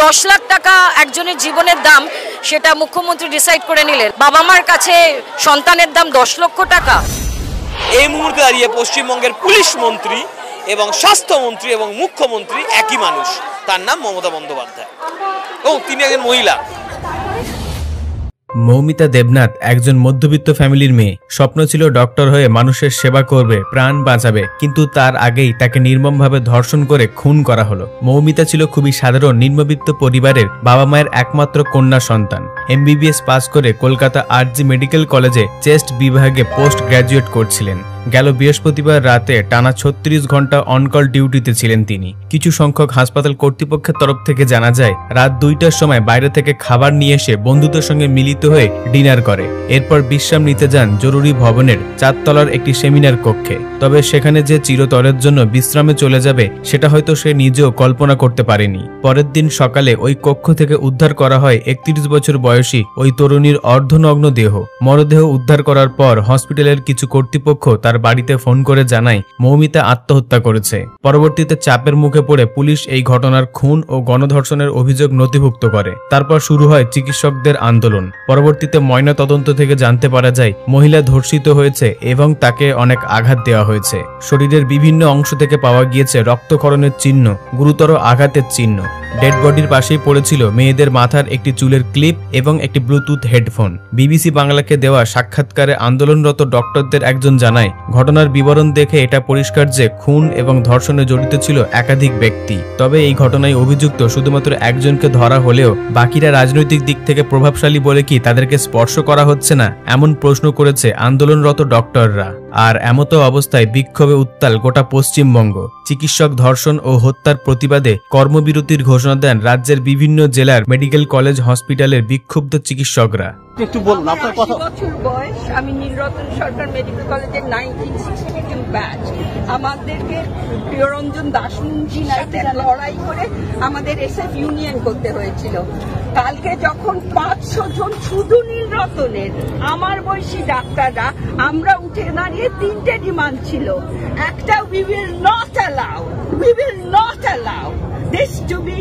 10 লাখ টাকা একজনের জীবনের দাম, সেটা মুখ্যমন্ত্রী ডিসাইড করে নিলেন। বাবা মার কাছে সন্তানের দাম 10 লক্ষ টাকা। এই মুহূর্তে দাঁড়িয়ে পশ্চিমবঙ্গের পুলিশ মন্ত্রী এবং স্বাস্থ্যমন্ত্রী এবং মুখ্যমন্ত্রী একই মানুষ, তার নাম মমতা বন্দ্যোপাধ্যায়, এবং তিনি একজন মহিলা। মৌমিতা দেবনাথ একজন মধ্যবিত্ত ফ্যামিলির মেয়ে। স্বপ্ন ছিল ডক্টর হয়ে মানুষের সেবা করবে, প্রাণ বাঁচাবে, কিন্তু তার আগেই তাকে নির্মমভাবে ধর্ষণ করে খুন করা হলো। মৌমিতা ছিল খুবই সাধারণ নিম্নবিত্ত পরিবারের বাবা মায়ের একমাত্র কন্যা সন্তান। MBBS পাস করে কলকাতা RG মেডিকেল কলেজে চেস্ট বিভাগে পোস্ট গ্র্যাজুয়েট করছিলেন। গেল বৃহস্পতিবার রাতে টানা 36 ঘন্টা অনকল ডিউটিতে ছিলেন তিনি। কিছু সংখ্যক হাসপাতাল কর্তৃপক্ষের তরফ থেকে জানা যায়, রাত 2টার সময় বাইরে থেকে খাবার নিয়ে এসে বন্ধুদের সঙ্গে মিলিত হয়ে ডিনার করে। এরপর বিশ্রাম নিতে যান জরুরি ভবনের 4 তলার একটি সেমিনার কক্ষে। তবে সেখানে যে চিরতরের জন্য বিশ্রামে চলে যাবে সেটা হয়তো সে নিজেও কল্পনা করতে পারেনি। পরের দিন সকালে ওই কক্ষ থেকে উদ্ধার করা হয় 31 বছর বয়সী ওই তরুণীর অর্ধনগ্ন দেহ। মরদেহ উদ্ধার করার পর হসপিটালের কিছু কর্তৃপক্ষ তার বাড়িতে ফোন করে জানায় মৌমিতা আত্মহত্যা করেছে। পরবর্তীতে চাপের মুখে পড়ে পুলিশ এই ঘটনার খুন ও গণধর্ষণের অভিযোগ নথিভুক্ত করে। তারপর শুরু হয় চিকিৎসকদের আন্দোলন। পরবর্তীতে ময়না তদন্ত থেকে জানতে পারা যায় মহিলা ধর্ষিত হয়েছে এবং তাকে অনেক আঘাত দেওয়া হয়েছে। শরীরের বিভিন্ন অংশ থেকে পাওয়া গিয়েছে রক্তক্ষরণের চিহ্ন, গুরুতর আঘাতের চিহ্ন। ডেড বডির পাশেই পড়েছিল মেয়েদের মাথার একটি চুলের ক্লিপ এবং একটি ব্লুটুথ হেডফোন। BBC বাংলাকে দেওয়া সাক্ষাৎকারে আন্দোলনরত ডক্টরদের একজন জানায়, ঘটনার বিবরণ দেখে এটা পরিষ্কার যে খুন এবং ধর্ষণে জড়িত ছিল একাধিক ব্যক্তি। তবে এই ঘটনায় অভিযুক্ত শুধুমাত্র একজনকে ধরা হলেও বাকিরা রাজনৈতিক দিক থেকে প্রভাবশালী বলে কি তাদেরকে স্পর্শ করা হচ্ছে না, এমন প্রশ্ন করেছে আন্দোলনরত ডক্টররা। আর এমতো অবস্থায় বিক্ষোভে উত্তাল গোটা পশ্চিমবঙ্গ। চিকিৎসক ধর্ষণ ও হত্যার প্রতিবাদে কর্মবিরতির ঘোষণা দেন রাজ্যের বিভিন্ন জেলার মেডিকেল কলেজ হসপিটালের বিক্ষুব্ধ চিকিৎসকরা। একটু বলুন আপনার কথা। 80 বছর বয়স, আমি নীলরতন সরকার মেডিকেল কলেজের 1962 ব্যাচ। আমাদেরকে প্রিয়রঞ্জন দাসুজির সাথে লড়াই করে আমাদের SF ইউনিয়ন করতে হয়েছিল। কালকে যখন 500 জন শুধু নীলরতনের আমার বয়সী ডাক্তাররা আমরা উঠে দাঁড়িয়ে 3টে ডিমান্ড ছিল। একটা, we will not allow this to be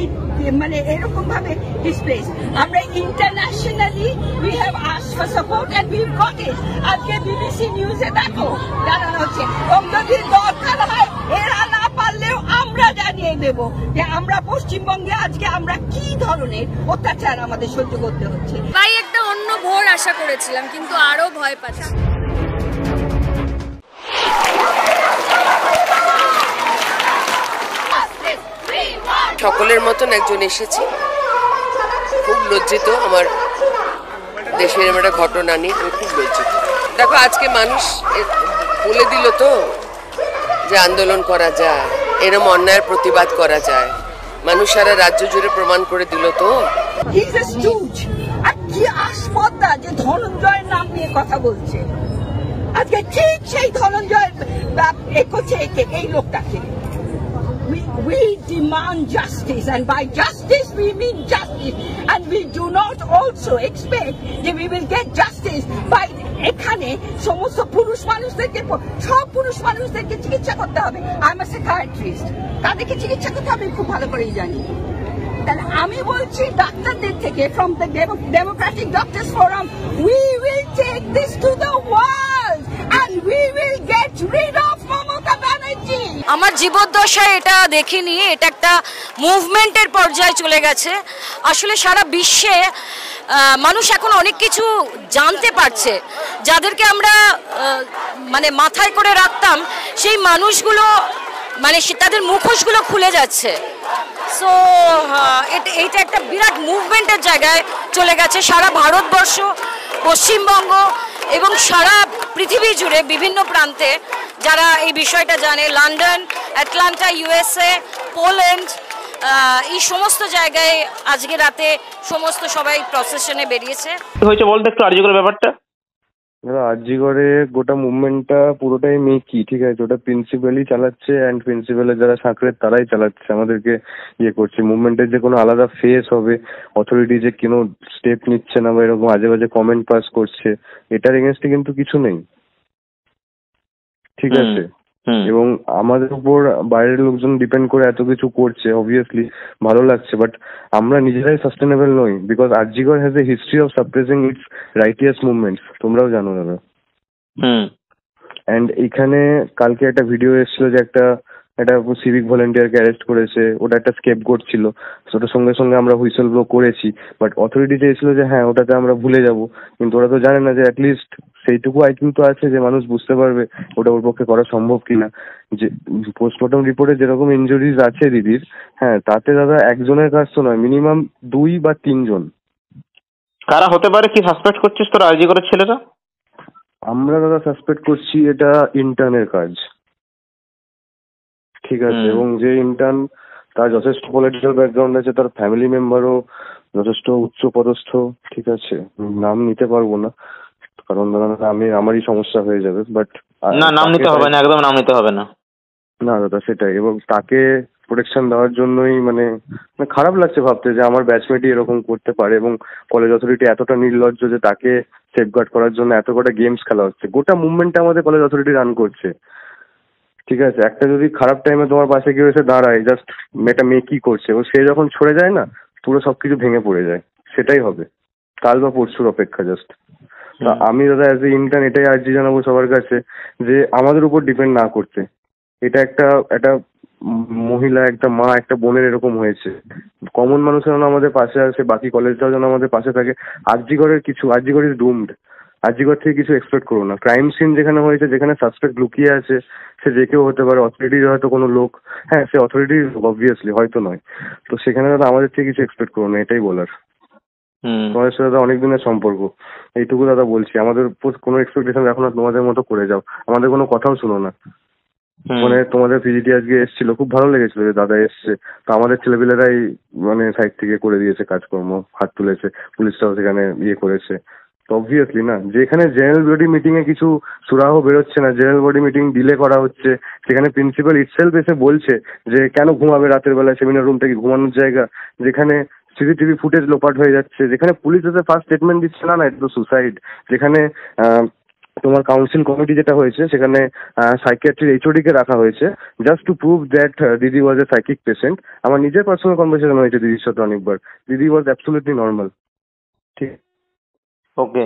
মানে এরকম ভাবে ডিসপ্লেস। আমরা internationally we have asked for support and we've got it. আজকে BBC নিউজে দেখো জানানো হচ্ছে, যদি দরকার হয় এরা না পারলেও আমরা জানিয়ে দেব যে আমরা পশ্চিমবঙ্গে আজকে আমরা কি ধরনের অত্যাচার আমাদের সহ্য করতে হচ্ছে। ভাই একটা অন্য ভোর আশা করেছিলাম, কিন্তু আরো ভয় পাচ্ছি। সকলের মতন একজন এসেছি, খুব লজ্জিত। আমার দেশের এমন একটা ঘটনা নিয়ে আমি খুব লজ্জিত। দেখো আজকে মানুষ বলে দিল তো যে আন্দোলন করা যায়, এরম অন্যায়ের প্রতিবাদ করা যায়। মানুষ সারা রাজ্য জুড়ে প্রমাণ করে দিল তো। কি আসপদ্দা যে ধনঞ্জয়ের নাম নিয়ে কথা বলছে, আজকে ঠিক সেই ধনঞ্জয়ের এই লোকটাকে। We demand justice, and by justice we mean justice, and we do not also expect that we will get justice by এখানে সমস্ত পুরুষ মানুষদেরকে, সব পুরুষ মানুষদেরকে চিকিৎসা করতে হবে। I'm a psychiatrist, তাদেরকে চিকিৎসা করতে হবে খুব ভালো করেই জানি। তাহলে আমি বলছি ডাক্তারদের থেকে, from the Democratic Doctors Forum, we will take this to the world and we will get rid of Mamata Banerjee. আমার জীবদ্দশায় এটা দেখিনি, এটা একটা মুভমেন্টের পর্যায়ে চলে গেছে। আসলে সারা বিশ্বে মানুষ এখন অনেক কিছু জানতে পারছে, যাদেরকে আমরা মানে মাথায় করে রাখতাম সেই মানুষগুলো মানে তাদের মুখোশগুলো খুলে যাচ্ছে। সো এইটা একটা বিরাট মুভমেন্টের জায়গায় চলে গেছে। সারা ভারতবর্ষ, পশ্চিমবঙ্গ এবং সারা পৃথিবী জুড়ে বিভিন্ন প্রান্তে যারা এই বিষয়টা জানে, লন্ডন, আটলান্টা, USA, পোল্যান্ড, এই সমস্ত জায়গায় আজকে রাতে সমস্ত সবাই প্রসেশনে বেরিয়েছে। হয়েছে বলতে একটু আর্যকর ব্যাপারটা। আরজিগরে গোটা মুভমেন্টটা পুরোটাই মেকি, ঠিক আছে, ওটা প্রিন্সিপালই চালাচ্ছে অ্যান্ড প্রিন্সিপালের যারা সাকরেত তারাই চালাচ্ছে, আমাদেরকে ইয়ে করছে। মুভমেন্টের যে কোনো আলাদা ফেস হবে, অথরিটি যে কোনো স্টেপ নিচ্ছে না বা এরকম আজে বাজে কমেন্ট পাস করছে, এটার এগেনস্টে কিন্তু কিছু নেই, ঠিক আছে। এবং আমাদের উপর বাইরের লোকজন ডিপেন্ড করে এত কিছু করছে, অবভিয়াসলি ভালো লাগছে, বাট আমরা নিজেরাই সাস্টেনেবল নই, because RG Kar has a history of suppressing it's righteous movements, তোমরাও জানো দাদা। অ্যান্ড এখানে কালকে একটা ভিডিও এসেছিল যে একটা সিভিক ভলেন্টিয়ারকে অ্যারেস্ট করেছে, ওটা একটা স্কেপগোট ছিল, ওটার সঙ্গে সঙ্গে আমরা হুইসেল ব্লো করেছি, বাট অথরিটি চেয়েছিল যে হ্যাঁ ওটাতে আমরা ভুলে যাব, কিন্তু ওরা তো জানে না যে অ্যাটলিস্ট সেইটুকু আইকিউ তো আছে যে মানুষ বুঝতে পারবে ওটা ওর পক্ষে করা সম্ভব কিনা। যে পোস্টমর্টম রিপোর্টে যেরকম ইনজুরিজ আছে দিদির, হ্যাঁ তাতে দাদা একজনের কাজ তো নয়, মিনিমাম 2 বা 3 জন। কারা হতে পারে, কি সাসপেক্ট করছিস তোরা আরজি করের ছেলেরা? আমরা দাদা সাসপেক্ট করছি এটা ইন্টার্নের কাজ, ঠিক আছে, এবং যে ইন্টার্ন তার যথেষ্ট পলিটিক্যাল ব্যাকগ্রাউন্ড আছে, তার ফ্যামিলি মেম্বারও যথেষ্ট উচ্চ পদস্থ, ঠিক আছে, নাম নিতে পারবো না কারণ দাদা আমারই সমস্যা হয়ে যাবে, বাট না, নাম নিতে হবে না, একদম নাম নিতে হবে না। না দাদা সেটাই, এবং তাকে প্রোটেকশন দেওয়ার জন্যই মানে খারাপ লাগছে ভাবতে যে আমার ব্যাচমেটই এরকম করতে পারে, এবং কলেজ অথরিটি এতটা নির্লজ্জ যে তাকে সেফগার্ড করার জন্য এত কটা গেমস খেলা হচ্ছে, গোটা মুভমেন্টটা আমাদের কলেজ অথরিটি রান করছে, ঠিক আছে। একটা যদি খারাপ টাইমে তোমার পাশে কেউ এসে দাঁড়ায়, জাস্ট একটা মেয়ে কি করছে, ও সে যখন ছড়ে যায় না, পুরো সবকিছু ভেঙে পড়ে যায়, সেটাই হবে কাল বা পরশুর অপেক্ষা জাস্ট। আমি দাদা অ্যাজ এ ইন্টার্ন এটাই আর্জি জানাবো সবার কাছে যে আমাদের উপর ডিপেন্ড না করতে। এটা একটা মহিলা, একটা মা, একটা বোনের এরকম হয়েছে, কমন মানুষের যেন আমাদের পাশে আসে, বাকি কলেজটাও যেন আমাদের পাশে থাকে। আরজিকর ইজ ডুমড, আরজিকর থেকে কিছু এক্সপেক্ট করো না। ক্রাইম সিন যেখানে হয়েছে, যেখানে সাসপেক্ট লুকিয়ে আছে, সে যে কেউ হতে পারে, অথরিটির হয়তো কোনো লোক, হ্যাঁ সে অথরিটির অবভিয়াসলি হয়তো নয়, তো সেখানে দাদা আমাদের থেকে কিছু এক্সপেক্ট করো না, এটাই বলার। তোমাদের সাথে দাদা অনেক দিনের সম্পর্ক, এইটুকু দাদা বলছি, আমাদের উপর কোনো এক্সপেকটেশন রাখো না, তোমাদের মতো করে যাও, আমাদের কোনো কথাও শুনো না। মানে তোমাদের পিজিটি আজকে এসেছিল, খুব ভালো লেগেছিল যে দাদা এসছে, তো আমাদের ছেলেপিলেরাই মানে সাইড থেকে করে দিয়েছে কাজকর্ম, হাত তুলেছে, পুলিশটাও সেখানে করেছে, তো অবভিয়াসলি না, যেখানে জেনারেল বডি মিটিং এ কিছু সুরাহ বেরোচ্ছে না, জেনারেল বডি মিটিং ডিলে করা হচ্ছে, সেখানে প্রিন্সিপাল ইটসেলফ এসে বলছে যে কেন ঘুমাবে রাতের বেলায়, সেমিনার রুমটা কি ঘুমানোর জায়গা, যেখানে সিসিটিভি ফুটেজ লোপাট হয়ে যাচ্ছে, যেখানে পুলিশ এসে ফার্স্ট স্টেটমেন্ট দিচ্ছে না এটা তো সুসাইড, যেখানে তোমার কাউন্সিল কমিটি যেটা হয়েছে সেখানে সাইকিয়াট্রির এইচওডি কে রাখা হয়েছে জাস্ট টু প্রুভ দ্যাট দিদি ওয়াজ এ সাইকিক পেশেন্ট। আমার নিজের পার্সোনাল কনভারসেশন হয়েছে দিদির সাথে অনেকবার, দিদি ওয়াজ অ্যাবসলিউটলি নর্মাল, ঠিক ওকে।